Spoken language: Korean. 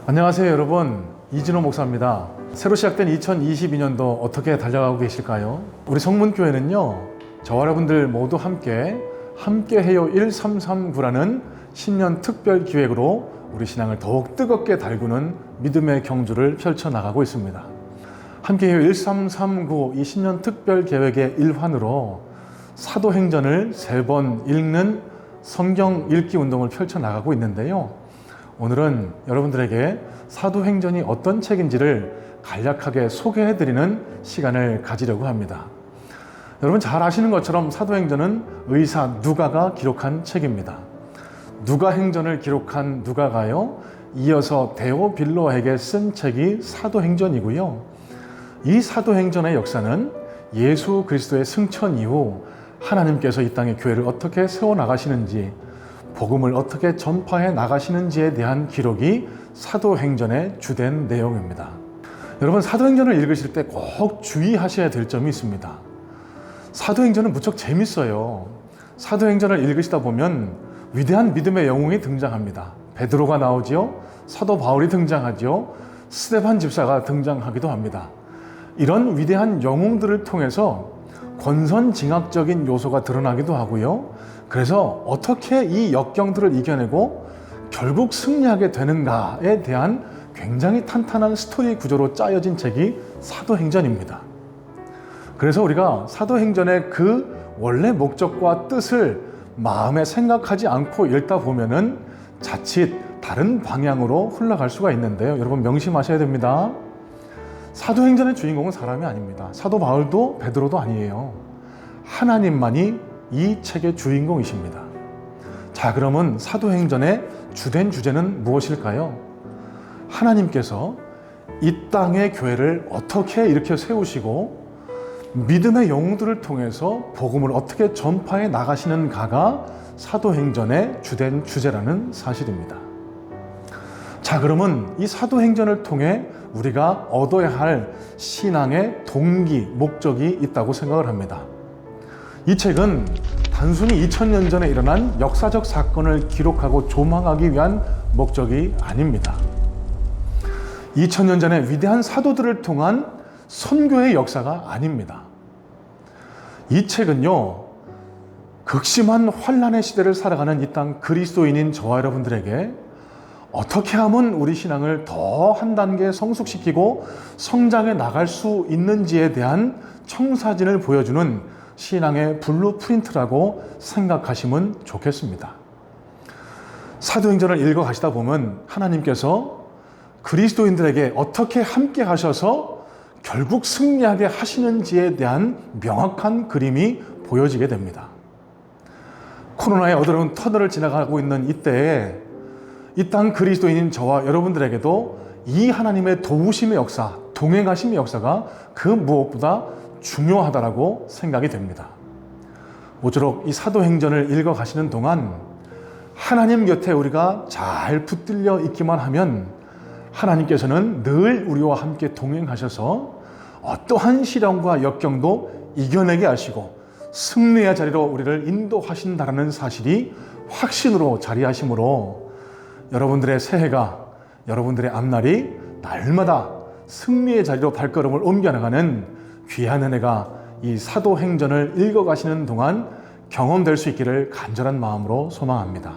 안녕하세요 여러분, 이진호 목사입니다. 새로 시작된 2022년도 어떻게 달려가고 계실까요? 우리 성문교회는요, 저와 여러분들 모두 함께해요 1339라는 신년 특별 기획으로 우리 신앙을 더욱 뜨겁게 달구는 믿음의 경주를 펼쳐나가고 있습니다. 함께해요 1339 이 신년 특별 계획의 일환으로 사도행전을 3번 읽는 성경 읽기 운동을 펼쳐나가고 있는데요. 오늘은 여러분들에게 사도행전이 어떤 책인지를 간략하게 소개해드리는 시간을 가지려고 합니다. 여러분 잘 아시는 것처럼 사도행전은 의사 누가가 기록한 책입니다. 누가행전을 기록한 누가가요, 이어서 데오빌로에게 쓴 책이 사도행전이고요. 이 사도행전의 역사는 예수 그리스도의 승천 이후 하나님께서 이 땅에 교회를 어떻게 세워나가시는지, 복음을 어떻게 전파해 나가시는지에 대한 기록이 사도행전의 주된 내용입니다. 여러분, 사도행전을 읽으실 때 꼭 주의하셔야 될 점이 있습니다. 사도행전은 무척 재밌어요. 사도행전을 읽으시다 보면 위대한 믿음의 영웅이 등장합니다. 베드로가 나오지요, 사도 바울이 등장하지요, 스데반 집사가 등장하기도 합니다. 이런 위대한 영웅들을 통해서 권선징악적인 요소가 드러나기도 하고요. 그래서 어떻게 이 역경들을 이겨내고 결국 승리하게 되는가에 대한 굉장히 탄탄한 스토리 구조로 짜여진 책이 사도행전입니다. 그래서 우리가 사도행전의 그 원래 목적과 뜻을 마음에 생각하지 않고 읽다 보면은 자칫 다른 방향으로 흘러갈 수가 있는데요. 여러분 명심하셔야 됩니다. 사도행전의 주인공은 사람이 아닙니다. 사도 바울도 베드로도 아니에요. 하나님만이 이 책의 주인공이십니다. 자, 그러면 사도행전의 주된 주제는 무엇일까요? 하나님께서 이 땅의 교회를 어떻게 이렇게 세우시고 믿음의 영웅들을 통해서 복음을 어떻게 전파해 나가시는가가 사도행전의 주된 주제라는 사실입니다. 자, 그러면 이 사도행전을 통해 우리가 얻어야 할 신앙의 동기, 목적이 있다고 생각을 합니다. 이 책은 단순히 2000년 전에 일어난 역사적 사건을 기록하고 조망하기 위한 목적이 아닙니다. 2000년 전에 위대한 사도들을 통한 선교의 역사가 아닙니다. 이 책은요, 극심한 환난의 시대를 살아가는 이 땅 그리스도인인 저와 여러분들에게 어떻게 하면 우리 신앙을 더 한 단계 성숙시키고 성장해 나갈 수 있는지에 대한 청사진을 보여주는 신앙의 블루프린트라고 생각하시면 좋겠습니다. 사도행전을 읽어 가시다 보면 하나님께서 그리스도인들에게 어떻게 함께 하셔서 결국 승리하게 하시는지에 대한 명확한 그림이 보여지게 됩니다. 코로나의 어두운 터널을 지나가고 있는 이때에 이 땅 그리스도인인 저와 여러분들에게도 이 하나님의 도우심의 역사, 동행하심의 역사가 그 무엇보다 중요하다라고 생각이 됩니다. 모쪼록 이 사도행전을 읽어 가시는 동안 하나님 곁에 우리가 잘 붙들려 있기만 하면 하나님께서는 늘 우리와 함께 동행하셔서 어떠한 시련과 역경도 이겨내게 하시고 승리의 자리로 우리를 인도하신다라는 사실이 확신으로 자리하심으로 여러분들의 새해가, 여러분들의 앞날이 날마다 승리의 자리로 발걸음을 옮겨나가는 귀한 은혜가 이 사도행전을 읽어가시는 동안 경험될 수 있기를 간절한 마음으로 소망합니다.